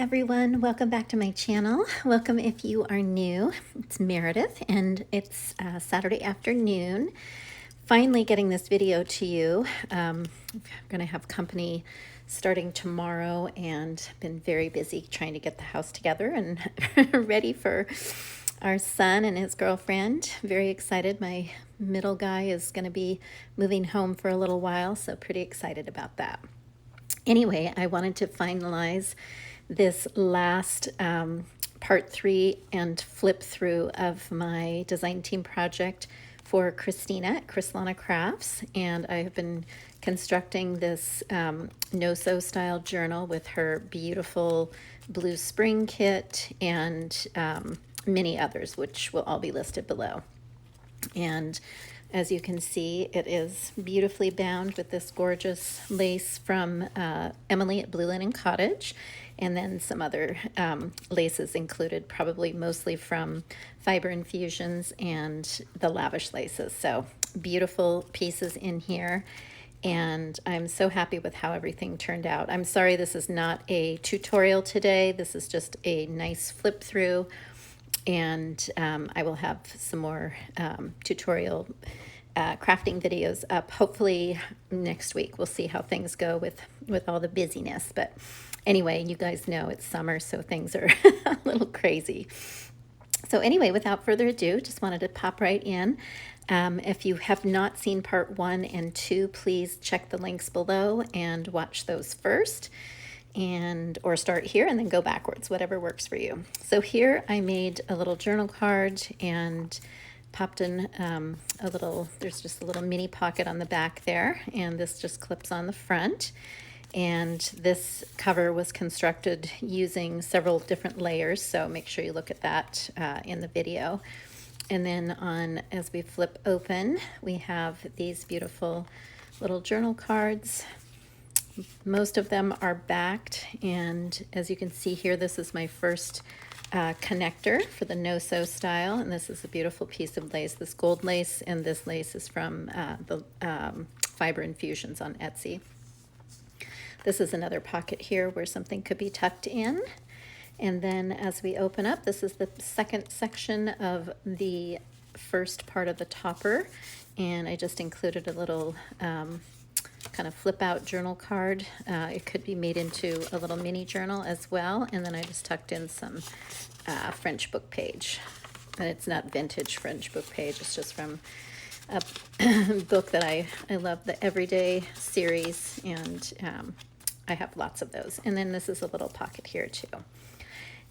everyone, welcome back to my channel. Welcome if you are new. It's Meredith and it's Saturday afternoon. Finally getting this video to you. I'm gonna have company starting tomorrow and been very busy trying to get the house together and ready for our son and his girlfriend. Very excited. My middle guy is gonna be moving home for a little while, so pretty excited about that. Anyway, I wanted to finalize this last part 3 and flip through of my design team project for Christina at Chrislana Crafts, and I have been constructing this no-sew style journal with her beautiful blue spring kit and many others, which will all be listed below. And as you can see, it is beautifully bound with this gorgeous lace from Emily at Blue Linen Cottage, and then some other laces included, probably mostly from Fiber Infusions and the Lavish laces. So beautiful pieces in here, and I'm so happy with how everything turned out. I'm sorry this is not a tutorial today. This is just a nice flip through, and I will have some more tutorial crafting videos up hopefully next week. We'll see how things go with all the busyness, but anyway, you guys know it's summer, so things are a little crazy. So anyway, without further ado, just wanted to pop right in. If you have not seen part 1 and 2, please check the links below and watch those first, or start here and then go backwards, whatever works for you. So here I made a little journal card and popped in there's just a little mini pocket on the back there, and this just clips on the front. And this cover was constructed using several different layers, so make sure you look at that in the video. And then as we flip open, we have these beautiful little journal cards. Most of them are backed, and as you can see here, this is my first connector for the no-sew style, and this is a beautiful piece of lace, this gold lace, and this lace is from the Fiber Infusions on Etsy. This is another pocket here where something could be tucked in. And then as we open up, this is the second section of the first part of the topper, and I just included a little kind of flip out journal card. It could be made into a little mini journal as well, and then I just tucked in some French book page. And it's not vintage French book page, it's just from a book that I love, the Everyday series, and I have lots of those. And then this is a little pocket here too.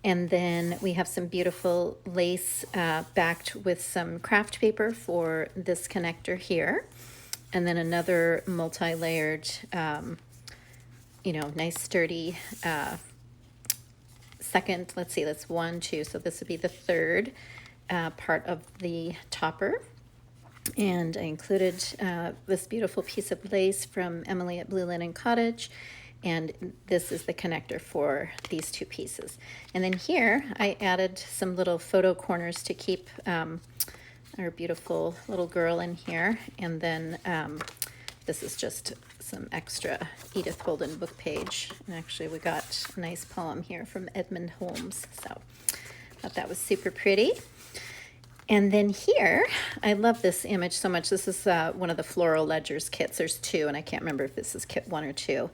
And then we have some beautiful lace backed with some craft paper for this connector here. And then another multi-layered, nice sturdy second, let's see, that's 1, 2, so this would be the third part of the topper. And I included this beautiful piece of lace from Emily at Blue Linen Cottage, and this is the connector for these 2 pieces. And then here I added some little photo corners to keep our beautiful little girl in here, and then this is just some extra Edith Holden book page, and actually we got a nice poem here from Edmund Holmes, so I thought that was super pretty. And then here, I love this image so much. This is one of the Floral Ledgers kits. There's 2, and I can't remember if this is kit 1 or 2.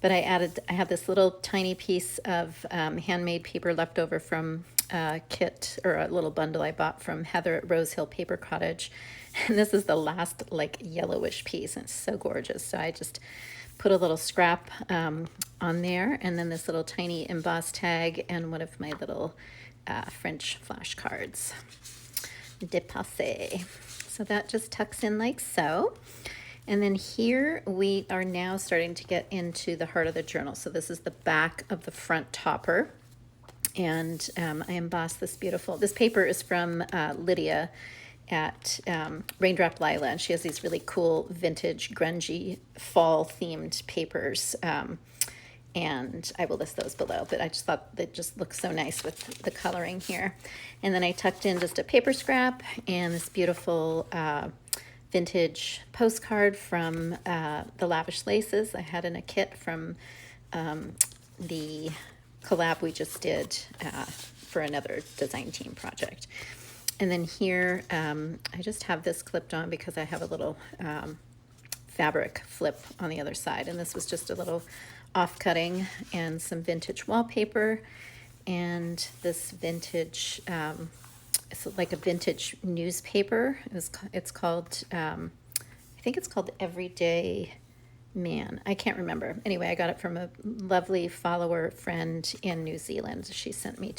But I have this little tiny piece of handmade paper left over from a kit, or a little bundle I bought from Heather at Rose Hill Paper Cottage. And this is the last yellowish piece, and it's so gorgeous. So I just put a little scrap on there, and then this little tiny embossed tag and one of my little French flashcards. Dépassé. So that just tucks in like so. And then here we are now starting to get into the heart of the journal. So this is the back of the front topper. And I embossed this paper is from Lydia at Raindrop Lila, and she has these really cool vintage grungy fall themed papers. And I will list those below, but I just thought they just look so nice with the coloring here. And then I tucked in just a paper scrap and this beautiful vintage postcard from the Lavish Laces I had in a kit from the collab we just did for another design team project. And then here, I just have this clipped on because I have a little fabric flip on the other side. And this was just a little off-cutting and some vintage wallpaper and this vintage, it's like a vintage newspaper. It's called, I think it's called Everyday Man. I can't remember. Anyway, I got it from a lovely follower friend in New Zealand. She sent me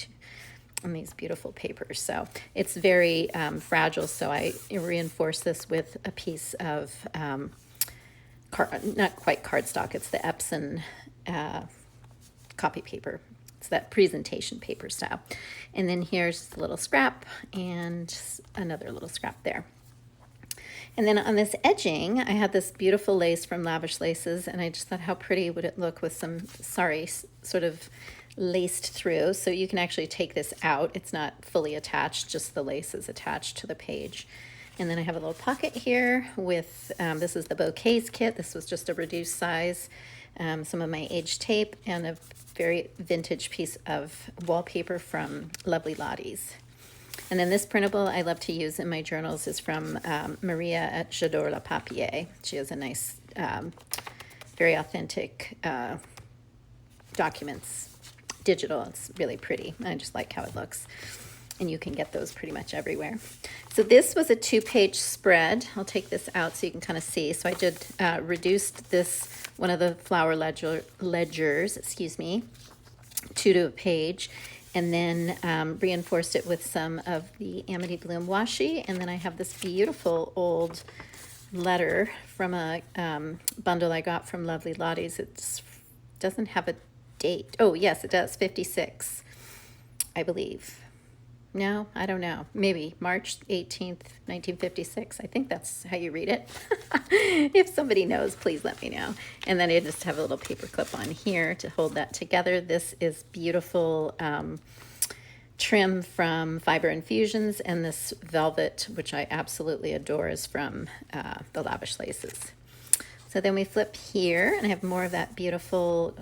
on these beautiful papers. So it's very fragile. So I reinforce this with a piece of, not quite cardstock. It's the Epson copy paper. It's that presentation paper style. And then here's a little scrap and another little scrap there. And then on this edging, I had this beautiful lace from Lavish Laces, and I just thought how pretty would it look with some sari sort of laced through. So you can actually take this out. It's not fully attached, just the lace is attached to the page. And then I have a little pocket here with, this is the bouquets kit. This was just a reduced size, some of my age tape, and a very vintage piece of wallpaper from Lovely Lottie's. And then this printable I love to use in my journals is from Maria at J'adore la Papier. She has a nice, very authentic documents, digital. It's really pretty. I just like how it looks. And you can get those pretty much everywhere. So this was a 2-page spread. I'll take this out so you can kind of see. So I did reduced this, one of the flower ledgers, excuse me, to a page, and then reinforced it with some of the Amity Bloom washi. And then I have this beautiful old letter from a bundle I got from Lovely Lottie's. It doesn't have a date. Oh, yes, it does, 56, I believe. No, I don't know. Maybe March 18th, 1956. I think that's how you read it. If somebody knows, please let me know. And then I just have a little paper clip on here to hold that together. This is beautiful trim from Fiber Infusions, and this velvet, which I absolutely adore, is from the Lavish Laces. So then we flip here, and I have more of that beautiful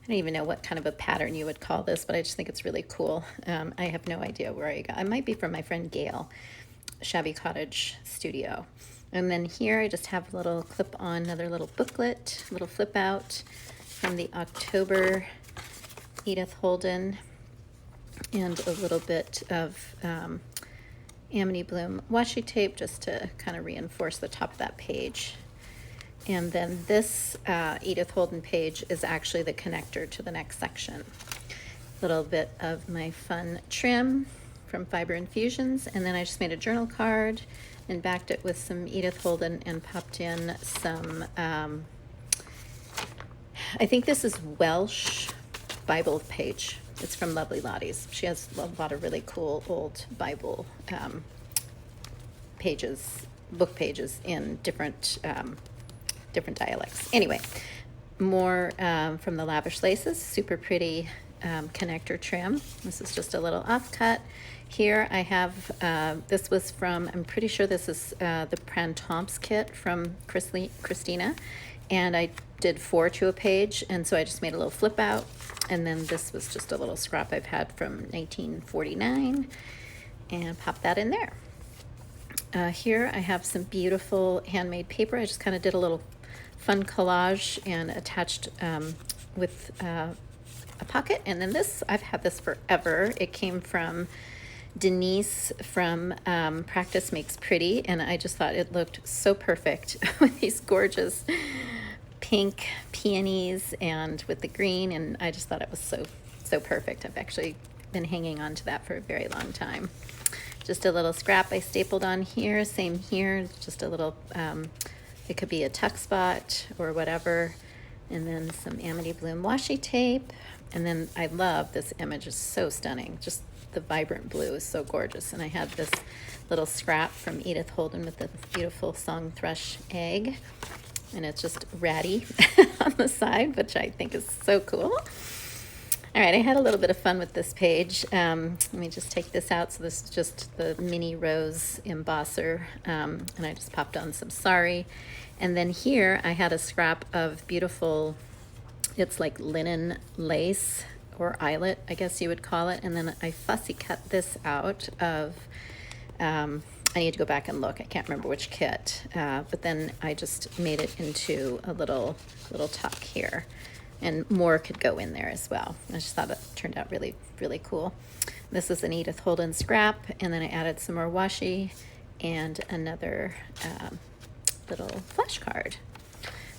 I don't even know what kind of a pattern you would call this, but I just think it's really cool. I have no idea where I got it. It might be from my friend Gail, Shabby Cottage Studio. And then here I just have a little clip on, another little booklet, little flip out from the October Edith Holden, and a little bit of Amity Bloom washi tape just to kind of reinforce the top of that page. And then this Edith Holden page is actually the connector to the next section. A little bit of my fun trim from Fiber Infusions, and then I just made a journal card and backed it with some Edith Holden and popped in some, I think this is Welsh Bible page. It's from Lovely Lottie's. She has a lot of really cool old Bible pages, book pages in different dialects. Anyway, more from the Lavish Laces, super pretty connector trim. This is just a little offcut. Here I have, this was from, I'm pretty sure this is the Printemps kit from Christina, and I did 4 to a page, and so I just made a little flip out, and then this was just a little scrap I've had from 1949, and pop that in there. Here I have some beautiful handmade paper. I just kind of did a little fun collage and attached with a pocket. And then this, I've had this forever. It came from Denise from Practice Makes Pretty, and I just thought it looked so perfect with these gorgeous pink peonies and with the green, and I just thought it was so perfect. I've actually been hanging on to that for a very long time. Just a little scrap I stapled on here, same here, just a little, it could be a tuck spot or whatever. And then some Amity Bloom washi tape. And then I love this image, it's so stunning. Just the vibrant blue is so gorgeous. And I had this little scrap from Edith Holden with the beautiful song thrush egg. And it's just ratty on the side, which I think is so cool. All right, I had a little bit of fun with this page. Let me just take this out. So this is just the mini rose embosser, and I just popped on some sari. And then here I had a scrap of beautiful, it's like linen lace or eyelet, I guess you would call it. And then I fussy cut this out of, I need to go back and look. I can't remember which kit. But then I just made it into a little tuck here. And more could go in there as well. I just thought it turned out really, really cool. This is an Edith Holden scrap, and then I added some more washi and another little flashcard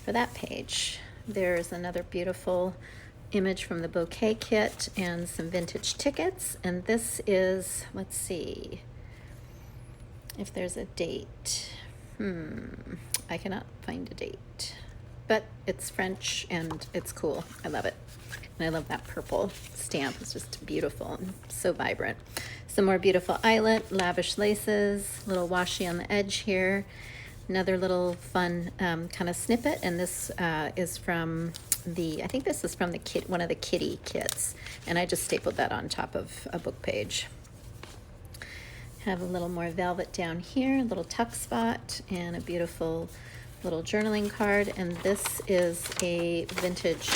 for that page. There's another beautiful image from the bouquet kit and some vintage tickets. And this is, let's see if there's a date. I cannot find a date, but it's French and it's cool. I love it. And I love that purple stamp. It's just beautiful and so vibrant. Some more beautiful eyelet, lavish laces, little washi on the edge here. Another little fun kind of snippet, and this is from I think this is from one of the kitty kits, and I just stapled that on top of a book page. Have a little more velvet down here, a little tuck spot, and a beautiful little journaling card. And this is a vintage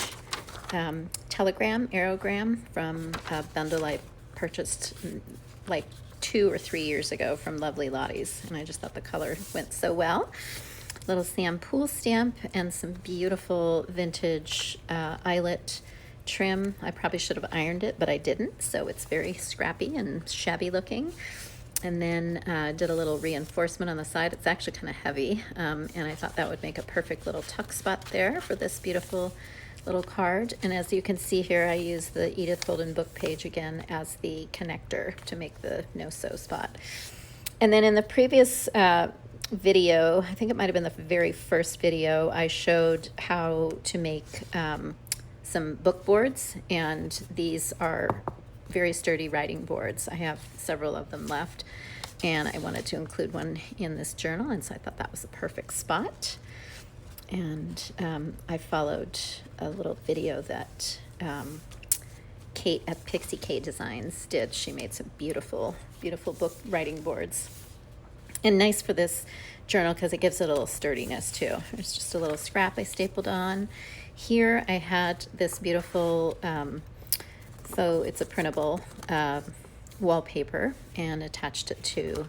telegram, aerogram from a bundle I purchased like 2 or 3 years ago from Lovely Lottie's, and I just thought the color went so well. Little Sam Poole stamp and some beautiful vintage eyelet trim. I probably should have ironed it, but I didn't, so it's very scrappy and shabby looking. And then did a little reinforcement on the side. It's actually kind of heavy, and I thought that would make a perfect little tuck spot there for this beautiful little card. And as you can see here, I use the Edith Holden book page again as the connector to make the no-sew spot. And then in the previous video, I think it might have been the very first video, I showed how to make some book boards, and these are very sturdy writing boards. I have several of them left, and I wanted to include one in this journal, and so I thought that was the perfect spot. And I followed a little video that Kate at Pixie K Designs did. She made some beautiful, beautiful book writing boards. And nice for this journal because it gives it a little sturdiness too. There's just a little scrap I stapled on. Here I had this beautiful, so it's a printable wallpaper, and attached it to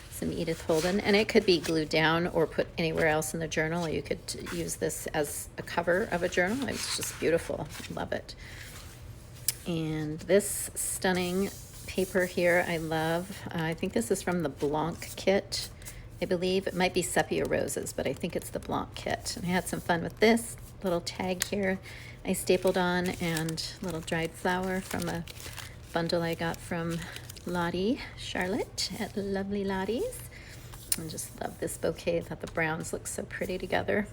some Edith Holden, and it could be glued down or put anywhere else in the journal, or you could use this as a cover of a journal. It's just beautiful. Love it. And this stunning paper here I love. I think this is from the Blanc kit. I believe it might be Sepia Roses, but I think it's the Blanc kit. And I had some fun with this little tag here I stapled on, and little dried flower from a bundle I got from Lottie Charlotte at Lovely Lottie's. I just love this bouquet. I thought the browns look so pretty together.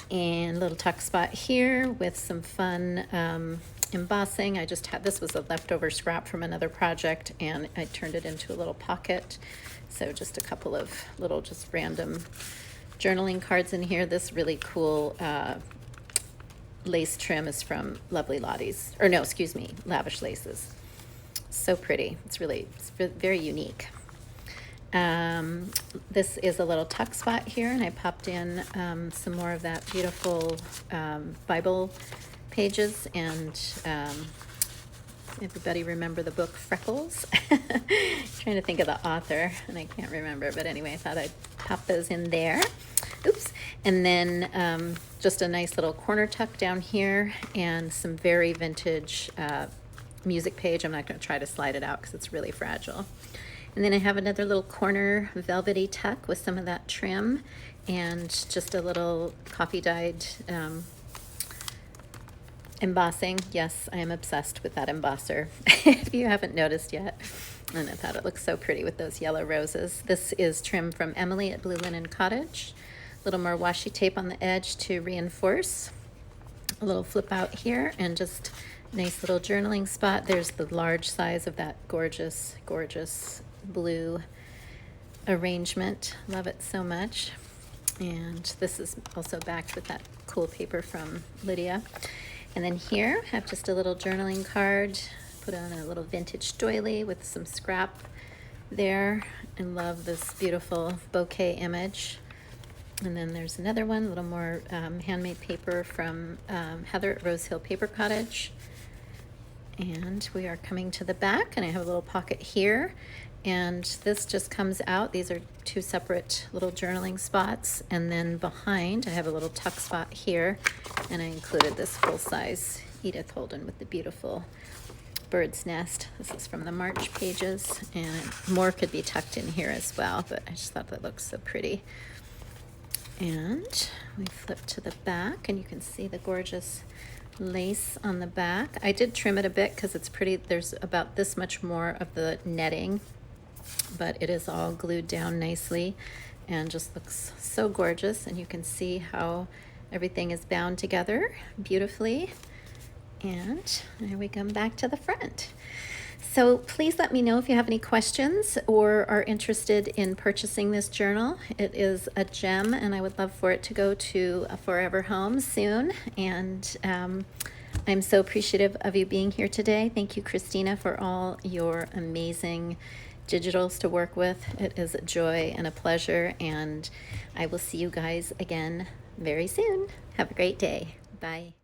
And a little tuck spot here with some fun embossing. I just had, this was a leftover scrap from another project, and I turned it into a little pocket. So just a couple of little just random journaling cards in here. This really cool lace trim is from Lovely Lottie's, or no, excuse me, Lavish Laces. So pretty. It's very unique. This is a little tuck spot here, and I popped in some more of that beautiful Bible pages. And everybody remember the book Freckles? Trying to think of the author, and I can't remember, but anyway, I thought I'd pop those in there. Oops. And then just a nice little corner tuck down here, and some very vintage music page. I'm not going to try to slide it out because it's really fragile. And then I have another little corner velvety tuck with some of that trim, and just a little coffee dyed embossing. Yes, I am obsessed with that embosser, if you haven't noticed yet. And I thought it looked so pretty with those yellow roses. This is trim from Emily at Blue Linen Cottage. A little more washi tape on the edge to reinforce. A little flip out here, and just nice little journaling spot. There's the large size of that gorgeous, gorgeous blue arrangement. Love it so much. And this is also backed with that cool paper from Lydia. And then here I have just a little journaling card. Put on a little vintage doily with some scrap there. I love this beautiful bouquet image. And then there's another one, a little more handmade paper from Heather at Rose Hill Paper Cottage. And we are coming to the back, and I have a little pocket here, and this just comes out. These are two separate little journaling spots, and then behind I have a little tuck spot here, and I included this full-size Edith Holden with the beautiful bird's nest. This is from the March pages, and more could be tucked in here as well, but I just thought that looks so pretty. And we flip to the back, and you can see the gorgeous lace on the back. I did trim it a bit because it's pretty. There's about this much more of the netting, but it is all glued down nicely and just looks so gorgeous. And you can see how everything is bound together beautifully. And there we come back to the front. So please let me know if you have any questions or are interested in purchasing this journal. It is a gem, and I would love for it to go to a forever home soon. And I'm so appreciative of you being here today. Thank you, Christina, for all your amazing digitals to work with. It is a joy and a pleasure, and I will see you guys again very soon. Have a great day. Bye.